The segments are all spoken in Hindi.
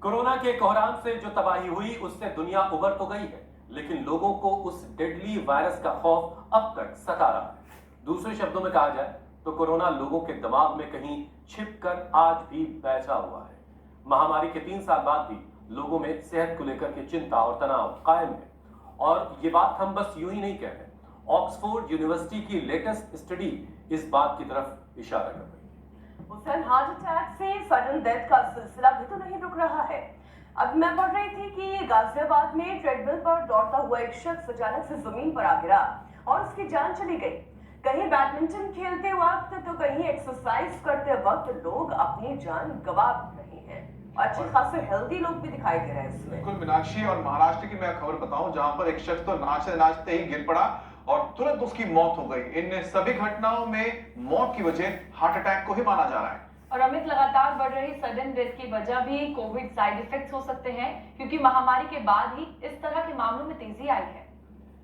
कोरोना के कोहराम से जो तबाही हुई उससे दुनिया उबर तो गई है, लेकिन लोगों को उस डेडली वायरस का खौफ अब तक सता रहा है। दूसरे शब्दों में कहा जाए तो कोरोना लोगों के दिमाग में कहीं छिपकर आज भी बैठा हुआ है। महामारी के 3 साल बाद भी लोगों में सेहत को लेकर के चिंता और तनाव कायम है। और ये बात हम बस यूं ही नहीं कह रहे। ऑक्सफोर्ड यूनिवर्सिटी की लेटेस्ट स्टडी इस बात की तरफ इशारा कर रही है। हुसैन, हार्ट अटैक से सडन डेथ का सिलसिला भी तो नहीं रुक रहा है। अब मैं पढ़ रही थी कि गाजियाबाद में ट्रेडमिल पर दौड़ता हुआ एक शख्स अचानक से जमीन पर आ गिरा और उसकी जान चली गई। कहीं बैडमिंटन खेलते वक्त तो कहीं एक्सरसाइज करते वक्त लोग अपनी जान गंवा रहे हैं। अच्छे खासे हेल्दी लोग भी दिखाई दे रहे हैं इसमें। बिल्कुल मीनाक्षी, और महाराष्ट्र की मैं खबर बताऊं जहां पर एक शख्स तो नाचते नाचते ही गिर पड़ा और तुरंत उसकी मौत हो गई। इन सभी घटनाओं में मौत की वजह हार्ट अटैक को ही माना जा रहा है। और अमित, लगातार बढ़ रही सडन डेथ की वजह भी कोविड साइड इफेक्ट्स हो सकते हैं, क्योंकि महामारी के बाद ही इस तरह के मामलों में तेजी आई है।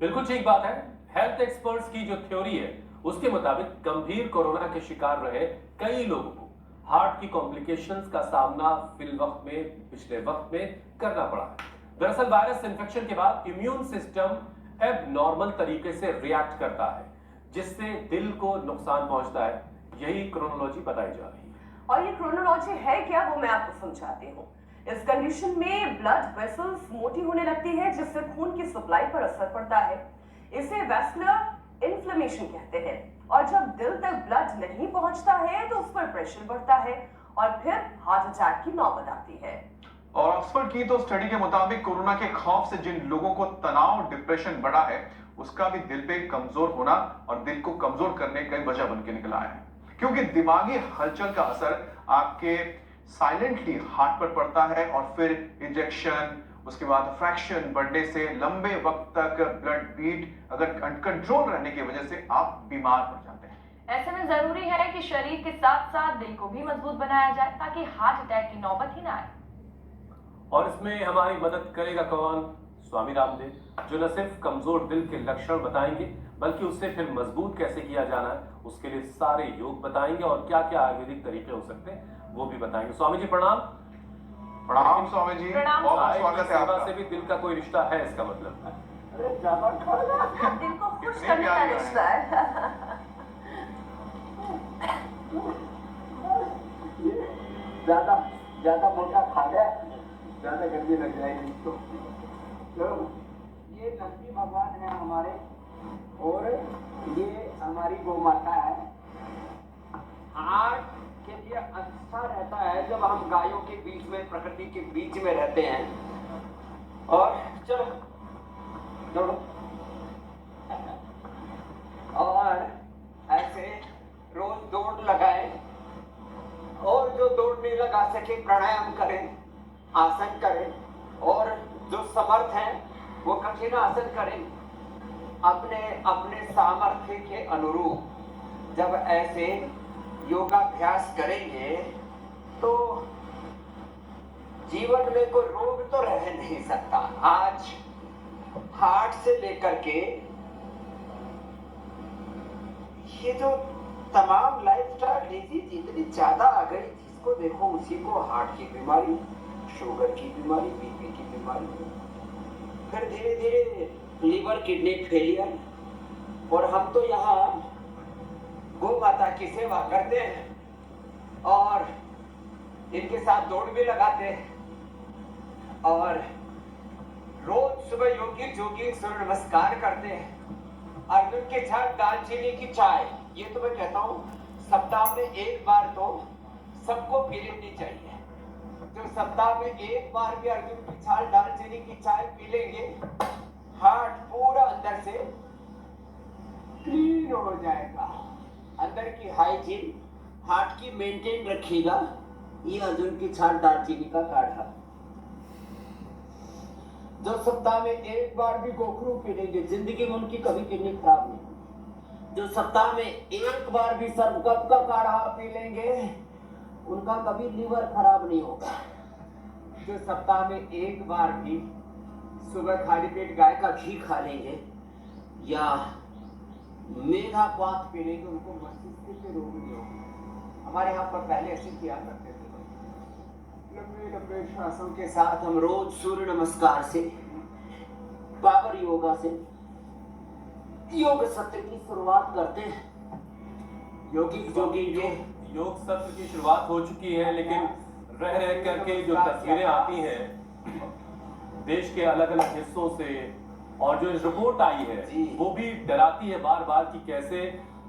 बिल्कुल ठीक बात है। हेल्थ एक्सपर्ट्स की जो थ्योरी है उसके मुताबिक गंभीर कोरोना के शिकार रहे कई लोगों को हार्ट की कॉम्प्लिकेशंस का सामना पिछले वक्त में करना पड़ा है। दरअसल वायरस इन्फेक्शन के बाद इम्यून सिस्टम अब नॉर्मल तरीके से रिएक्ट करता है, जिससे दिल को नुकसान पहुंचता है। यही क्रोनोलॉजी बताई जा रही है। और ये क्रोनोलॉजी है क्या, वो मैं आपको समझाती हूँ। इस कंडीशन में ब्लड वेसल्स मोटी होने लगती है, जिससे खून की सप्लाई पर असर पड़ता है। इसे वैस्कुलर इन्फ्लेमेशन कहते हैं। और जब दिल तक ब्लड नहीं पहुंचता है तो उस पर प्रेशर बढ़ता है और फिर हार्ट अटैक की नौबत आती है। और ऑक्सफोर्ड की तो स्टडी के मुताबिक कोरोना के खौफ से जिन लोगों को तनाव डिप्रेशन बढ़ा है, उसका भी दिल पे कमजोर होना और दिल को कमजोर करने का वजह बन के निकला है। क्योंकि दिमागी हलचल का असर आपके साइलेंटली हार्ट पर पड़ता है और फिर इंजेक्शन, उसके बाद फ्रैक्शन बढ़ने से लंबे वक्त तक ब्लड बीट अगर अनकंट्रोल रहने की वजह से आप बीमार पड़ जाते हैं। ऐसे में जरूरी है कि शरीर के साथ साथ दिल को भी मजबूत बनाया जाए, ताकि हार्ट अटैक की नौबत ही ना आए। और इसमें हमारी मदद करेगा कौन? स्वामी रामदेव, जो न सिर्फ कमजोर दिल के लक्षण बताएंगे बल्कि उससे फिर मजबूत कैसे किया जाना है उसके लिए सारे योग बताएंगे और क्या क्या आयुर्वेदिक तरीके हो सकते हैं वो भी बताएंगे। स्वामी जी प्रणाम। प्रणाम स्वामी जी, बहुत स्वागत है आपका। से भी दिल का कोई रिश्ता है, इसका मतलब दिल को खुश करने का रिश्ता है। ज्यादा मोटा खा गया, ज्यादा गंदी लग जाएगी तो ये लक्ष्मी भगवान है हमारे, और ये हमारी गौ माता है। हार्ट के लिए अच्छा रहता है जब हम गायों के बीच में, प्रकृति के बीच में रहते हैं। और चलो दौड़ो, और ऐसे रोज दौड़ लगाएं, और जो दौड़ नहीं लगा सके प्राणायाम करें, आसन करें, और जो समर्थ हैं वो कठिन आसन करें अपने अपने सामर्थ्य के अनुरूप। जब ऐसे योगाभ्यास करेंगे तो जीवन में कोई रोग तो रह नहीं सकता। आज हार्ट से लेकर के ये जो तमाम लाइफस्टाइल डिजीज इतनी ज्यादा आ गई, जिसको देखो उसी को हार्ट की बीमारी, शुगर की बीमारी, बीपी की बीमारी, फिर धीरे धीरे लीवर किडनी फेलियर। और हम तो यहाँ गौ माता की सेवा करते हैं और इनके साथ दौड़ भी लगाते हैं और रोज सुबह जोगिंग सूर्य नमस्कार करते हैं। अर्जुन के झाड़, दालचीनी की चाय, ये तो मैं कहता हूँ सप्ताह में एक बार तो सबको पी लेनी चाहिए। जो सप्ताह में एक बार भी अर्जुन की छाल, दालचीनी की चाय पी लेंगे, हार्ट पूरा अंदर से क्लीन हो जाएगा। अंदर की हाइजीन, हार्ट की मेंटेन रखिएगा। ये अर्जुन की छाल, दालचीनी का काढ़ा। जो सप्ताह में एक बार भी गोखरू पी लेंगे, जिंदगी में उनकी कभी किडनी खराब नहीं। जो सप्ताह में एक बार भी सरकप का काढ़ा पी लेंगे, उनका कभी लीवर खराब नहीं होगा। जो सप्ताह में एक बार भी सुबह खाली पेट गाय का घी खा लेंगे या मेधा पात पी लेंगे, उनको मस्तिष्क के रोग नहीं होंगे। हमारे यहाँ पर पहले ऐसे किया करते थे, लंबे लंबे श्वासों के साथ हम रोज सूर्य नमस्कार से, पावर योगा से योग सत्र की शुरुआत करते हैं। योग सत्र की शुरुआत हो चुकी है, लेकिन रह रह करके जो तस्वीरें आती हैं देश के अलग अलग हिस्सों से और जो रिपोर्ट आई है वो भी डराती है बार बार कि कैसे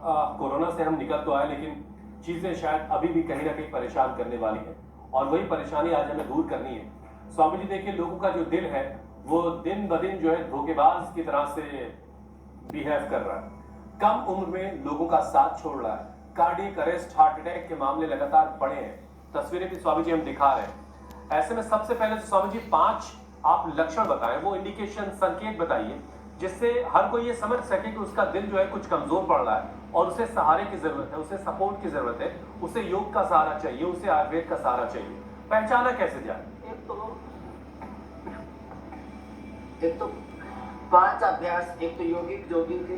कोरोना से हम निकल तो आए, लेकिन चीजें शायद अभी भी कहीं ना कहीं परेशान करने वाली है और वही परेशानी आज हमें दूर करनी है। स्वामी जी देखिए, लोगों का जो दिल है वो दिन ब दिन जो है धोखेबाज की तरह से बिहेव कर रहा है, कम उम्र में लोगों का साथ छोड़ रहा है, कार्डियक अरेस्ट, हार्ट अटैक के मामले लगातार बढ़े हैं, तस्वीरें भी स्वामी जी हम दिखा रहे हैं। ऐसे में सबसे पहले तो स्वामी जी 5 आप लक्षण बताएं, वो इंडिकेशन, संकेत बताइए जिससे हर कोई ये समझ सके कि उसका दिल जो है कुछ कमजोर पड़ रहा है और उसे सहारे की जरूरत है, उसे सपोर्ट की जरूरत है, उसे योग का सहारा चाहिए, उसे आयुर्वेद का सहारा चाहिए। पहचाना कैसे जाए? एक तो 5 अभ्यास, एक तो योगिक जोगिंग के,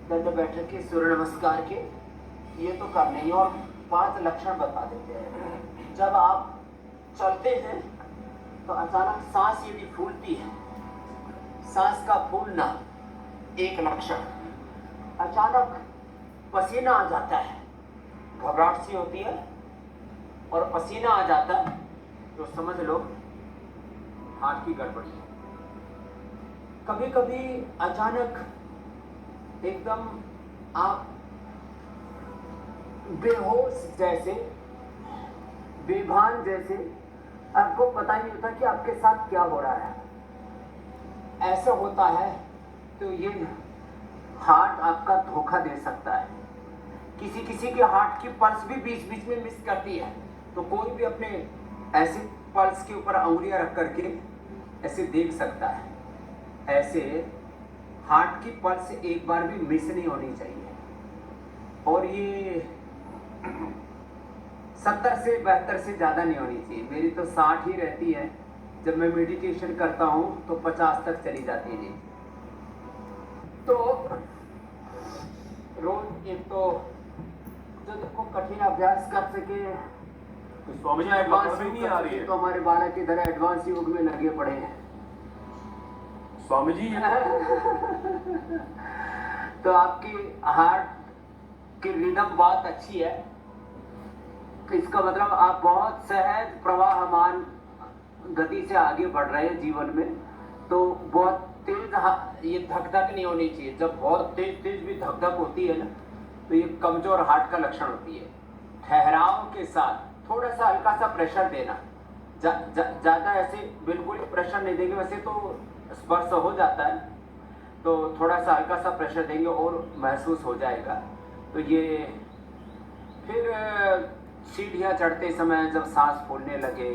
दंड बैठक के, सूर्य नमस्कार के, ये तो करने ही, और 5 लक्षण बता देते हैं। जब आप चलते हैं तो अचानक सांस यदि फूलती है, सांस का फूलना एक लक्षण। अचानक पसीना आ जाता है, घबराहट सी होती है और पसीना आ जाता है तो समझ लो हार्ट की गड़बड़ी है। कभी कभी अचानक एकदम आप बेहोश जैसे, बेभान जैसे, आपको पता ही नहीं होता कि आपके साथ क्या हो रहा है। ऐसा होता है तो ये हार्ट आपका धोखा दे सकता है। किसी किसी के हार्ट की पल्स भी बीच बीच में मिस करती है, तो कोई भी अपने ऐसे पल्स के ऊपर अंगुलियां रख करके ऐसे देख सकता है। ऐसे हार्ट की पल्स एक बार भी मिस नहीं होनी चाहिए। और ये 70 से 72 से ज़्यादा नहीं होनी चाहिए। मेरी तो 60 ही रहती है। जब मैं मेडिटेशन करता हूँ तो 50 तक चली जाती है जी। तो रोज एक तो जो देखो कठिन अभ्यास कर सके, तो स्वामी जी पकड़ में नहीं आ रही है तो हमारे बालक इधर एडवांस योग में लगे पड़े हैं स्वामी जी। तो आपकी हार्ट की रिदम बहुत अच्छी है, इसका मतलब आप बहुत सहज प्रवाहमान गति से आगे बढ़ रहे हैं जीवन में। तो बहुत तेज ये धक धक नहीं होनी चाहिए। जब बहुत तेज तेज भी धक धक होती है ना, तो ये कमजोर हार्ट का लक्षण होती है। ठहराव के साथ थोड़ा सा हल्का सा प्रेशर देना, ज्यादा ऐसे बिल्कुल ही प्रेशर नहीं देंगे, वैसे तो स्पर्श हो जाता है, तो थोड़ा सा हल्का सा प्रेशर देंगे और महसूस हो जाएगा। तो ये फिर सीढ़ियाँ चढ़ते समय जब सांस फूलने लगे,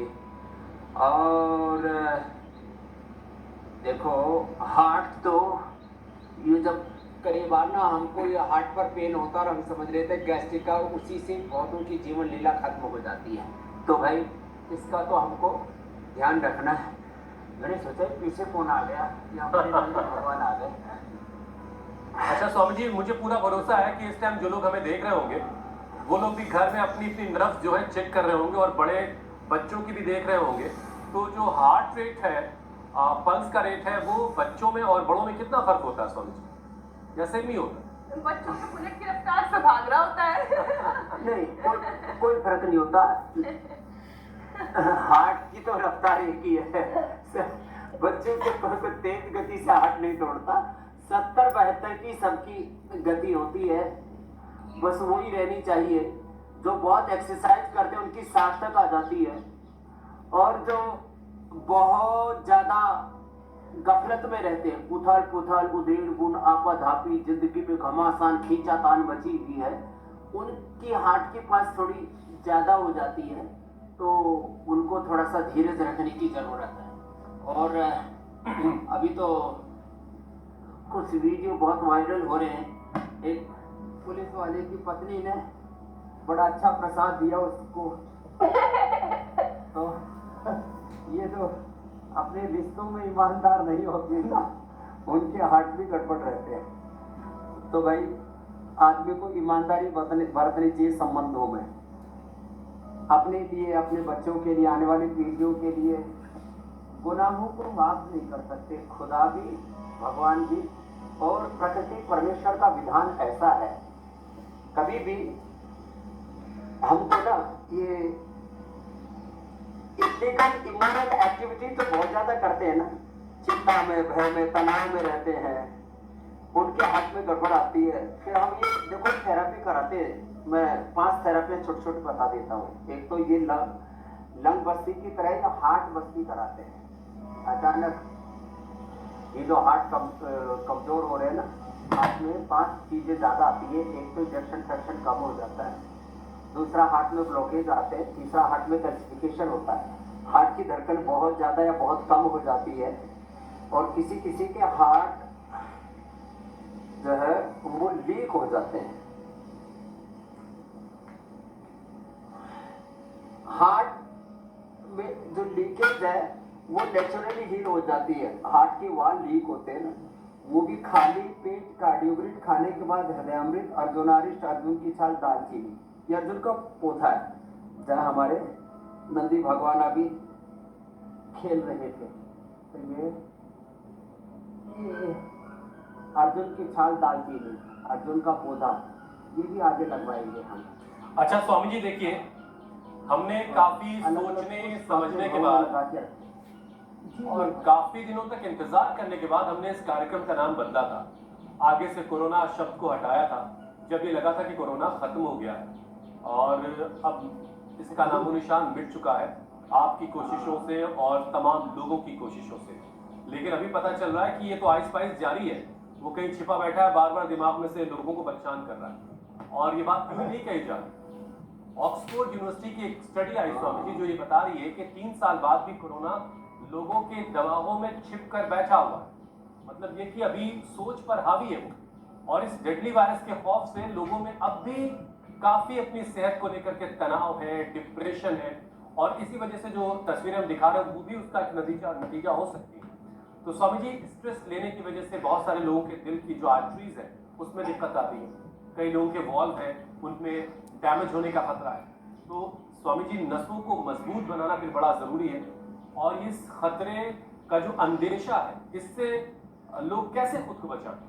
और देखो हार्ट तो ये जब करीब आना, हमको ये हार्ट पर पेन होता और हम समझ रहे थे गैस्ट्रिक का, उसी से बहुतों की जीवन लीला खत्म हो जाती है। तो भाई इसका तो हमको ध्यान रखना है। मैंने सोचा पीछे कौन आ गया, या भगवान आ गए। अच्छा स्वामी जी, मुझे पूरा भरोसा है कि इस टाइम जो लोग हमें देख रहे होंगे वो लोग भी घर में अपनी अपनी नर्व्स जो है चेक कर रहे होंगे और बड़े बच्चों की भी देख रहे होंगे। तो जो हार्ट रेट है, पल्स का रेट है, वो बच्चों में और बड़ों में कितना फर्क होता है स्वामी जी, या सेम ही होता? बच्चों के बुलेट की रफ्तार से भाग रहा होता है। नहीं, कोई फर्क नहीं होता। हार्ट की तो रफ्तार एक ही है। बच्चों के कोई तेज गति से हार्ट नहीं तोड़ता। 70-72 की सबकी गति होती है, बस वही रहनी चाहिए। जो बहुत एक्सरसाइज करते हैं उनकी 60 तक आ जाती है, और जो बहुत ज्यादा गफलत में रहते हैं, उथल पुथल, उधेड़ बुन, आपाधापी, जिंदगी में घमासान खींचातान मची हुई है, उनकी हार्ट की पास थोड़ी ज्यादा हो जाती है। तो उनको थोड़ा सा धीरज रखने की जरूरत है। और अभी तो कुछ वीडियो बहुत वायरल हो रहे हैं। एक पुलिस वाले की पत्नी ने बड़ा अच्छा प्रसाद दिया उसको। तो ये तो अपने रिश्तों में ईमानदार नहीं होते ना, उनके हार्ट भी गड़बड़ रहते हैं। तो भाई आदमी को ईमानदारी बरतनी चाहिए संबंधों में। अपने लिए, अपने बच्चों के लिए, आने वाली पीढ़ियों के लिए गुनाहों को माफ नहीं कर सकते। खुदा भी, भगवान भी और प्रकृति परमेश्वर का विधान ऐसा है, कभी भी हमको ना ये इलीगल इमोरल एक्टिविटी तो बहुत ज्यादा करते हैं ना, चिंता में, भय में, तनाव में रहते हैं, उनके हाथ में गड़बड़ आती है। फिर हम ये देखो थेरेपी कराते हैं, मैं 5 थेरेपी छोटे छोटे बता देता हूँ। एक तो ये लंग बस्ती की तरह या हार्ट बस्ती कराते हैं। अचानक ये जो हार्ट कमजोर हो रहे हैं ना, हार्ट में 5 चीजें ज्यादा आती है। एक तो इंजेक्शन फ्रैक्शन कम हो जाता है, दूसरा हार्ट में ब्लॉकेज आते हैं, तीसरा हार्ट में कैल्सिफिकेशन होता है, हार्ट की धड़कन बहुत ज्यादा या बहुत कम हो जाती है, और किसी किसी के हार्ट जो है वो लीक हो जाते हैं। हार्ट में जो लीकेज है वो नेचुरली हील हो जाती है। हार्ट की वॉल लीक होते हैं ना, वो भी खाली पेट कार्डियोग्रिड खाने के बाद हृदयामृत, अर्जुनारिष्ट, अर्जुन की छाल, दालचीनी, ये अर्जुन का पौधा है जहाँ हमारे नंदी भगवान अभी खेल रहे थे। तो ये अर्जुन की छाल, दालचीनी, अर्जुन का पौधा, ये भी आगे लगवाएंगे हम। अच्छा स्वामी जी देखिए, हमने काफी सोचने समझने के बाद और काफी दिनों तक इंतजार करने के बाद हमने इस कार्यक्रम का नाम बदला था। आगे से कोरोना शब्द को हटाया था जब ये लगा था कि कोरोना खत्म हो गया है, और अब इसका नामो निशान मिट चुका है आपकी कोशिशों से और तमाम लोगों की कोशिशों से। लेकिन अभी पता चल रहा है कि ये तो आइस पाइस जारी है, वो कहीं छिपा बैठा है, बार बार दिमाग में से लोगों को परेशान कर रहा है। और ये बात कभी नहीं कही जा रही। ऑक्सफोर्ड यूनिवर्सिटी की एक स्टडी आई स्वामी जी, जो ये बता रही है कि 3 साल बाद भी कोरोना लोगों के दबावों में छिप कर बैठा हुआ है। मतलब ये कि अभी सोच पर हावी है वो, और इस डेडली वायरस के खौफ से लोगों में अब भी काफी अपनी सेहत को लेकर के तनाव है, डिप्रेशन है, और इसी वजह से जो तस्वीरें हम दिखा रहे हैं वो भी उसका एक नतीजा हो सकती है। तो स्वामी जी, स्ट्रेस लेने की वजह से बहुत सारे लोगों के दिल की जो आर्टरीज है उसमें दिक्कत आती है, कई लोगों के वॉल्व हैं उनमें डैमेज होने का खतरा है। तो स्वामी जी, नसों को मजबूत बनाना फिर बड़ा जरूरी है, और इस खतरे का जो अंदेशा है इससे लोग कैसे खुद को बचाएं?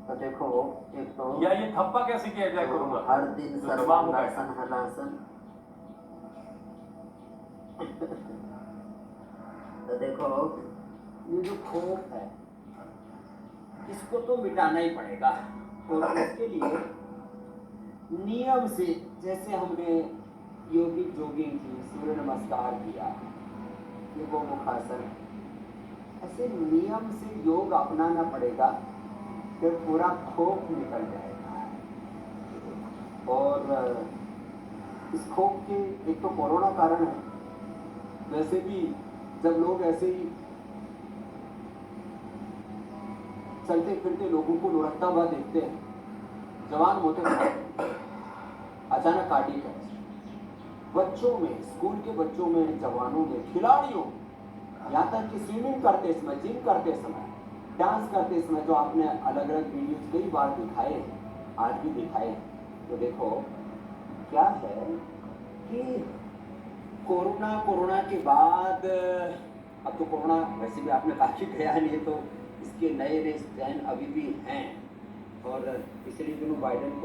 तो देखो, एक तो या ये ठप्पा कैसे किया जाए कोरोना? हर दिन सर्वांगासन हलासन। तो देखो, ये जो खौफ है इसको तो मिटाना ही पड़ेगा, और इसके लिए नियम से, जैसे हमने योगिक जॉगिंग की, सूर्य नमस्कार किया, ये गोमुखासन, ऐसे नियम से योग अपनाना पड़ेगा, फिर पूरा खौफ निकल जाएगा। और इस खौफ के एक तो कोरोना कारण है, वैसे भी जब लोग ऐसे ही चलते फिरते लोगों को लुढ़कता हुआ देखते हैं, जवान होते हैं, अचानक कार्डियक अरेस्ट, बच्चों में, स्कूल के बच्चों में, जवानों में, खिलाड़ियों, यहाँ तक कि स्विमिंग करते समय, जिम करते समय, डांस करते समय, जो आपने अलग अलग वीडियोज कई बार दिखाए हैं, आज भी दिखाए हैं। तो देखो क्या है कि कोरोना के बाद, अब तो कोरोना वैसे भी आपने कहा कि गया नहीं, तो इसके नए स्ट्रेन अभी भी हैं, और पिछले दिनों जो बाइडेन जी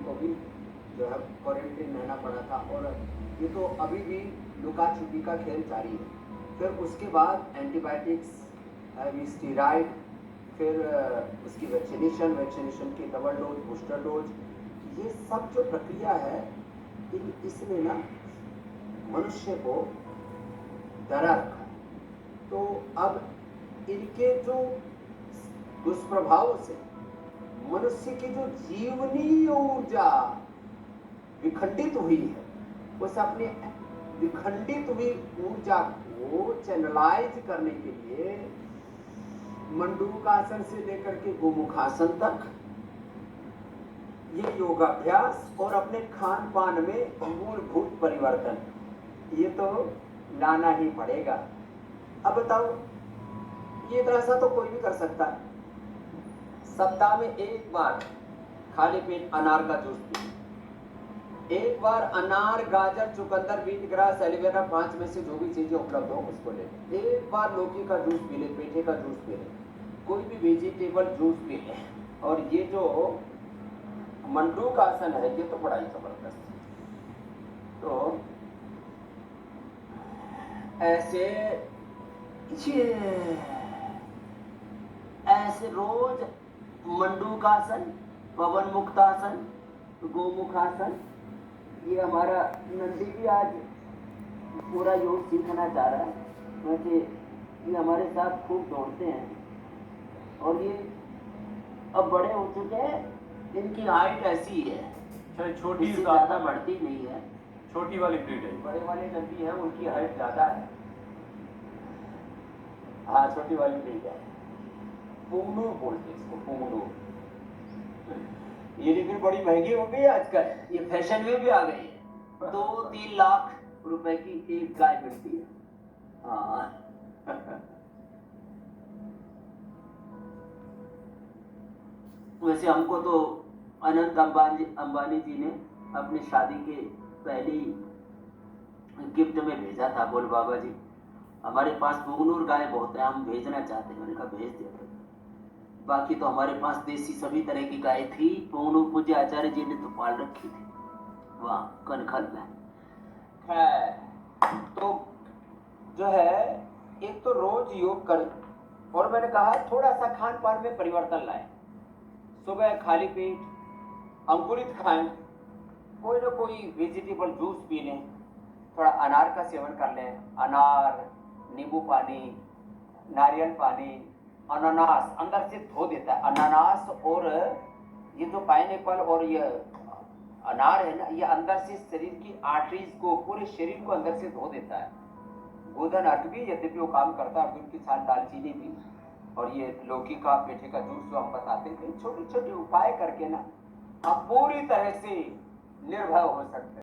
को भी जो है क्वारंटीन रहना पड़ा था, और ये तो अभी भी लुका छुपी का खेल जारी है। फिर उसके बाद एंटीबायोटिक्स, स्टीरॉइड, फिर उसकी वैक्सीनेशन की डबल डोज, बूस्टर डोज, ये सब जो प्रक्रिया है इसने ना मनुष्य को डरा रखा। तो अब इनके जो दुष्प्रभाव से मनुष्य की जो जीवनीय ऊर्जा विखंडित हुई है, उस अपनी विखंडित हुई ऊर्जा को चैनलाइज करने के लिए मंडूकासन से लेकर के गोमुखासन तक ये योगाभ्यास और अपने खान पान में मूलभूत परिवर्तन, ये तो लाना ही पड़ेगा। अब बताओ, ये तरह सा तो कोई भी कर सकता है। सप्ताह में एक बार खाली पेट अनार का जूस पी। एक बार अनार, गाजर, चुकंदर, बीट ग्रास, एलोवेरा, 5 में से जो भी चीजें उपलब्ध हो उसको ले। एक बार लौकी का जूस पी ले, पेठे का जूस पी ले, कोई भी वेजिटेबल जूस पी ले। और ये जो मंडूक आसन है ये तो बड़ा ही जबरदस्त है। तो ऐसे रोज मंडूकासन, पवन मुक्तासन, गोमुखासन, ये हमारा नंदी भी आज पूरा योग सीखना चाह रहा है। वैसे ये हमारे साथ खूब दौड़ते हैं और ये अब बड़े हो चुके हैं, इनकी हाइट ऐसी है, छोटी इससे ज्यादा बढ़ती नहीं है। छोटी वाली ब्रीड है। बड़े वाले नंदी हैं उनकी हाइट ज्यादा है। हाँ, छोटी वाली ब्रीड है, पुंगनू बोलते इसको, पुंगनू। ये लेकिन बड़ी महंगी हो गई आजकल, ये फैशन में भी आ गई है। 2-3 लाख रुपए की एक गाय मिलती है। हाँ वैसे हमको तो अनंत अंबानी जी ने अपनी शादी के पहली गिफ्ट में भेजा था, बोल बाबा जी हमारे पास पुंगनूर गाय बहुत है, हम भेजना चाहते हैं। मैंने कहा भेज दिया। बाकी तो हमारे पास देसी सभी तरह की गाय थी, पुंगनूर पूज्य आचार्य जी ने तो पाल रखी थी वहाँ कनखल में। खैर, तो जो है एक तो रोज योग करें, और मैंने कहा थोड़ा सा खान पान में परिवर्तन लाएं। सुबह खाली पेट अंकुरित खाएं, कोई ना कोई वेजिटेबल जूस पी लें, थोड़ा अनार का सेवन कर लें, अनार, नींबू पानी, नारियल पानी, अनानास अंदर से धो देता है। अनानास और ये जो पाइनएप्पल और ये अनार है ना, ये अंदर से शरीर की आर्टरीज को, पूरे शरीर को अंदर से धो देता है। गोधन अर्क भी यद्यपि वो काम करता है, अर्जुन के साथ दालचीनी भी, और ये लौकी का, पेठे का जूस जो हम बताते थे, छोटे छोटे उपाय करके ना आप पूरी तरह से निर्भय हो सकते हैं।